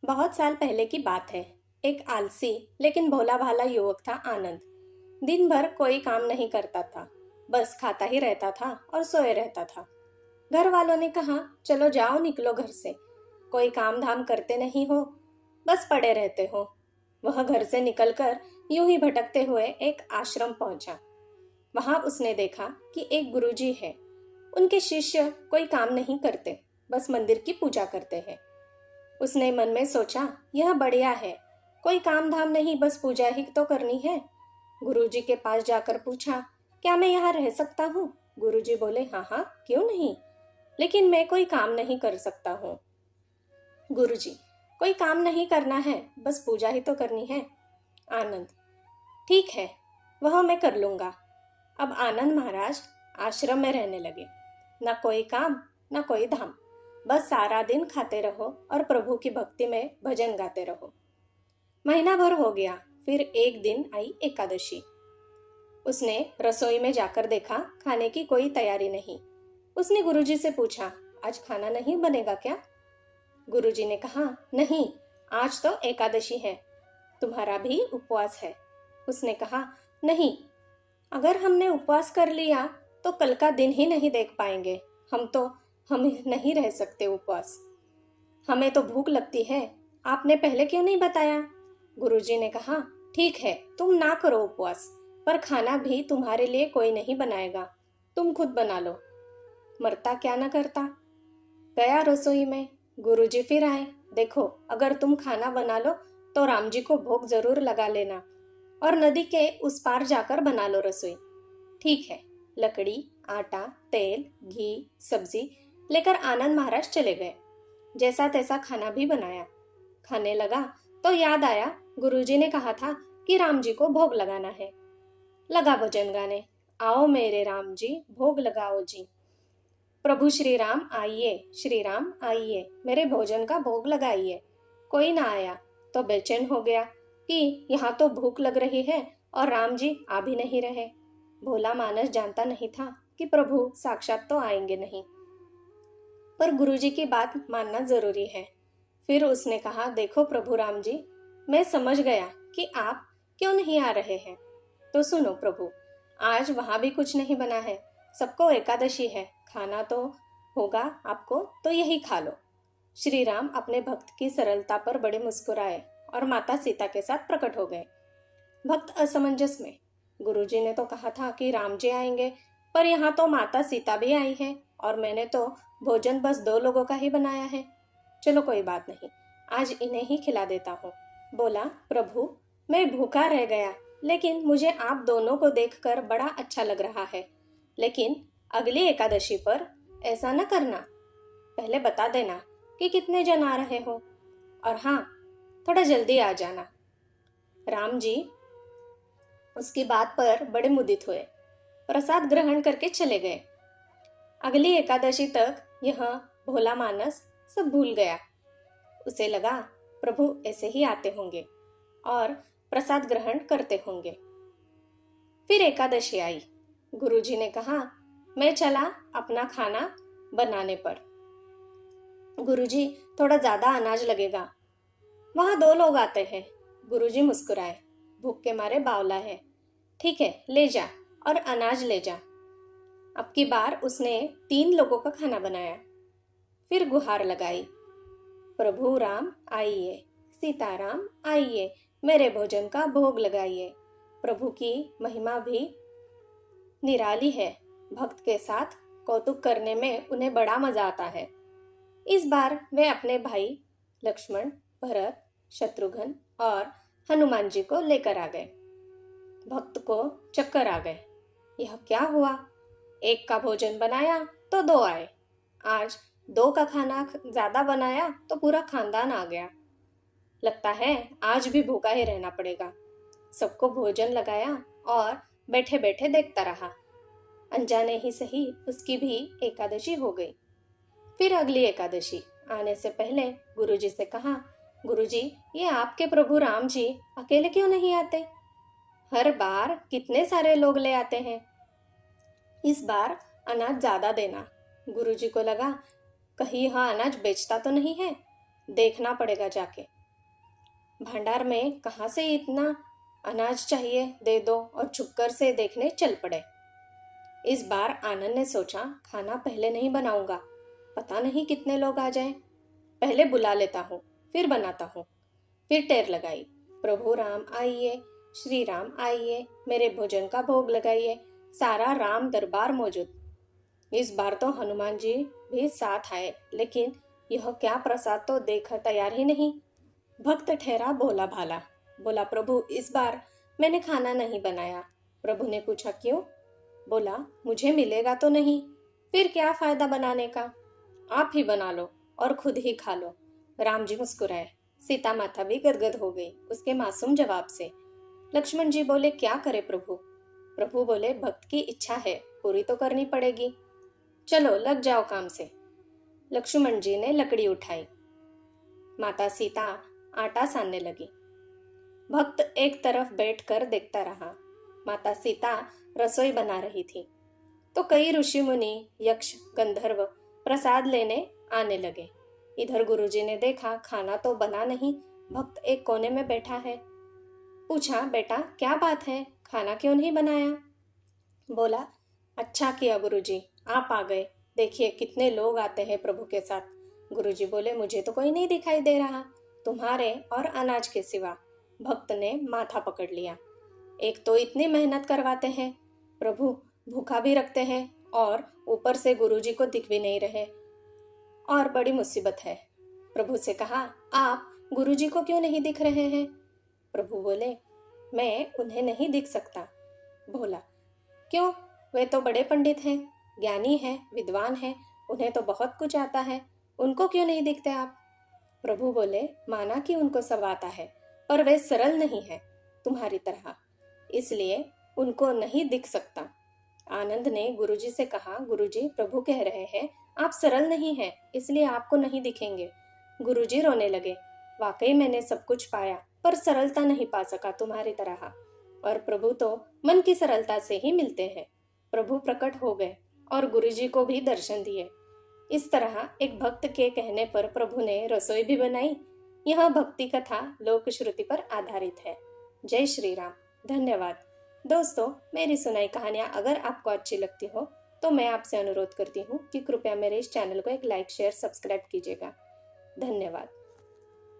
बहुत साल पहले की बात है। एक आलसी लेकिन भोला भाला युवक था आनंद। दिन भर कोई काम नहीं करता था, बस खाता ही रहता था और सोए रहता था। घर वालों ने कहा, चलो जाओ निकलो घर से, कोई काम धाम करते नहीं हो, बस पड़े रहते हो। वह घर से निकलकर यूं ही भटकते हुए एक आश्रम पहुंचा। वहां उसने देखा कि एक गुरुजी है। उनके शिष्य कोई काम नहीं करते, बस मंदिर की पूजा करते हैं। उसने मन में सोचा, यह बढ़िया है, कोई काम धाम नहीं, बस पूजा ही तो करनी है। गुरुजी के पास जाकर पूछा, क्या मैं यहाँ रह सकता हूँ? गुरुजी बोले, हाँ हाँ, क्यों नहीं, लेकिन मैं कोई काम नहीं कर सकता हूँ। गुरुजी, कोई काम नहीं करना है, बस पूजा ही तो करनी है। आनंद, ठीक है, वह मैं कर लूंगा। अब आनंद महाराज आश्रम में रहने लगे। न कोई काम, न कोई धाम, बस सारा दिन खाते रहो और प्रभु की भक्ति में भजन गाते रहो। महीना भर हो गया, फिर एक दिन आई एकादशी। उसने रसोई में जाकर देखा, खाने की कोई तैयारी नहीं। उसने गुरुजी से पूछा, आज खाना नहीं बनेगा क्या? गुरुजी ने कहा, नहीं, आज तो एकादशी है, तुम्हारा भी उपवास है। उसने कहा, नहीं, अगर हमने उपवास कर लिया तो कल का दिन ही नहीं देख पाएंगे। हम नहीं रह सकते उपवास। हमें तो भूख लगती है, आपने पहले क्यों नहीं बताया? गुरुजी ने कहा, ठीक है, तुम ना करो उपवास, पर खाना भी तुम्हारे लिए कोई नहीं बनाएगा, तुम खुद बना लो। मरता क्या न करता। गया रसोई में। गुरुजी फिर आए, देखो, अगर तुम खाना बना लो तो राम जी को भोग जरूर लगा लेना और नदी के उस पार जाकर बना लो रसोई। ठीक है। लकड़ी, आटा, तेल, घी, सब्जी लेकर आनंद महाराज चले गए। जैसा तैसा खाना भी बनाया। खाने लगा तो याद आया, गुरुजी ने कहा था कि राम जी को भोग लगाना है। लगा भजन गाने, आओ मेरे राम जी, भोग लगाओ जी। प्रभु श्री राम आइए, मेरे भोजन का भोग लगाइए। कोई ना आया तो बेचैन हो गया कि यहाँ तो भूख लग रही है और राम जी आ भी नहीं रहे। भोला मानस जानता नहीं था कि प्रभु साक्षात तो आएंगे नहीं, पर गुरुजी की बात मानना जरूरी है। फिर उसने कहा, देखो प्रभु राम जी, मैं समझ गया कि आप क्यों नहीं आ रहे हैं। तो सुनो प्रभु, आज वहां भी कुछ नहीं बना है, सबको एकादशी है, खाना तो होगा आपको, तो यही खा लो। श्री राम अपने भक्त की सरलता पर बड़े मुस्कुराए और माता सीता के साथ प्रकट हो गए। भक्त असमंजस में, गुरुजी ने तो कहा था कि राम जी आएंगे, पर यहाँ तो माता सीता भी आई है और मैंने तो भोजन बस 2 लोगों का ही बनाया है। चलो कोई बात नहीं, आज इन्हें ही खिला देता हूँ। बोला, प्रभु, मैं भूखा रह गया, लेकिन मुझे आप दोनों को देखकर बड़ा अच्छा लग रहा है। लेकिन अगली एकादशी पर ऐसा न करना, पहले बता देना कि कितने जन आ रहे हो, और हाँ, थोड़ा जल्दी आ जाना। राम जी उसकी बात पर बड़े मुदित हुए, प्रसाद ग्रहण करके चले गए। अगली एकादशी तक यह भोला मानस सब भूल गया। उसे लगा, प्रभु ऐसे ही आते होंगे और प्रसाद ग्रहण करते होंगे। फिर एकादशी आई। गुरुजी ने कहा, मैं चला अपना खाना बनाने पर। गुरुजी, थोड़ा ज्यादा अनाज लगेगा, वहां 2 लोग आते हैं। गुरुजी मुस्कुराए, भूख के मारे बावला है। ठीक है, ले जा और अनाज ले जा। अब की बार उसने 3 लोगों का खाना बनाया। फिर गुहार लगाई, प्रभु राम आइए, सीताराम आइए, मेरे भोजन का भोग लगाइए। प्रभु की महिमा भी निराली है, भक्त के साथ कौतुक करने में उन्हें बड़ा मजा आता है। इस बार वे अपने भाई लक्ष्मण, भरत, शत्रुघ्न और हनुमान जी को लेकर आ गए। भक्त को चक्कर आ गए, यह क्या हुआ, एक का भोजन बनाया तो 2 आए, आज 2 का खाना ज्यादा बनाया तो पूरा खानदान आ गया। लगता है आज भी भूखा ही रहना पड़ेगा। सबको भोजन लगाया और बैठे बैठे देखता रहा। अनजाने ही सही उसकी भी एकादशी हो गई। फिर अगली एकादशी आने से पहले गुरुजी से कहा, गुरुजी, ये आपके प्रभु राम जी अकेले क्यों नहीं आते? हर बार कितने सारे लोग ले आते हैं, इस बार अनाज ज्यादा देना। गुरुजी को लगा, कहीं यह अनाज बेचता तो नहीं है। देखना पड़ेगा जाके। भंडार में कहाँ से इतना अनाज चाहिए, दे दो, और चुपकर से देखने चल पड़े। इस बार आनंद ने सोचा, खाना पहले नहीं बनाऊंगा, पता नहीं कितने लोग आ जाएं। पहले बुला लेता हूँ, फिर बनाता हूँ। फिर टेर लगाई, प्रभु राम आइए, श्री राम आइए, मेरे भोजन का भोग लगाइए। सारा राम दरबार मौजूद। इस बार तो हनुमान जी भी साथ आए, लेकिन यह क्या प्रसाद तो देखकर तैयार ही नहीं। भक्त ठहरा भोला भाला, बोला, प्रभु इस बार मैंने खाना नहीं बनाया। प्रभु ने पूछा, क्यों? बोला, मुझे मिलेगा तो नहीं, फिर क्या फायदा बनाने का, आप ही बना लो और खुद ही खा लो। राम जी मुस्कुराए, सीता माता भी गदगद हो गई उसके मासूम जवाब से। लक्ष्मण जी बोले, क्या करे प्रभु? प्रभु बोले, भक्त की इच्छा है, पूरी तो करनी पड़ेगी, चलो लग जाओ काम से। लक्ष्मण जी ने लकड़ी उठाई, माता सीता आटा सानने लगी। भक्त एक तरफ बैठकर देखता रहा। माता सीता रसोई बना रही थी तो कई ऋषि मुनि, यक्ष, गंधर्व प्रसाद लेने आने लगे। इधर गुरुजी ने देखा खाना तो बना नहीं, भक्त एक कोने में बैठा है। पूछा, बेटा क्या बात है, खाना क्यों नहीं बनाया? बोला, अच्छा किया गुरुजी, आप आ गए, देखिए कितने लोग आते हैं प्रभु के साथ। गुरुजी बोले, मुझे तो कोई नहीं दिखाई दे रहा, तुम्हारे और अनाज के सिवा। भक्त ने माथा पकड़ लिया, एक तो इतनी मेहनत करवाते हैं, प्रभु भूखा भी रखते हैं, और ऊपर से गुरुजी को दिख भी नहीं रहे, और बड़ी मुसीबत है। प्रभु से कहा, आप गुरुजी को क्यों नहीं दिख रहे हैं? प्रभु बोले, मैं उन्हें नहीं दिख सकता। बोला, क्यों? वे तो बड़े पंडित हैं, ज्ञानी हैं, विद्वान हैं, उन्हें तो बहुत कुछ आता है, उनको क्यों नहीं दिखते आप? प्रभु बोले, माना कि उनको सब आता है, पर वे सरल नहीं है तुम्हारी तरह, इसलिए उनको नहीं दिख सकता। आनंद ने गुरुजी से कहा, गुरुजी प्रभु कह रहे हैं आप सरल नहीं हैं, इसलिए आपको नहीं दिखेंगे। गुरुजी रोने लगे, वाकई मैंने सब कुछ पाया, पर सरलता नहीं पा सका तुम्हारी तरह, और प्रभु तो मन की सरलता से ही मिलते हैं। प्रभु प्रकट हो गए और गुरुजी को भी दर्शन दिए। इस तरह एक भक्त के कहने पर प्रभु ने रसोई भी बनाई। यह भक्ति कथा लोक श्रुति पर आधारित है। जय श्री राम। धन्यवाद। दोस्तों, मेरी सुनाई कहानियाँ अगर आपको अच्छी लगती हो तो मैं आपसे अनुरोध करती हूँ कि कृपया मेरे इस चैनल को एक लाइक, शेयर, सब्सक्राइब कीजिएगा। धन्यवाद।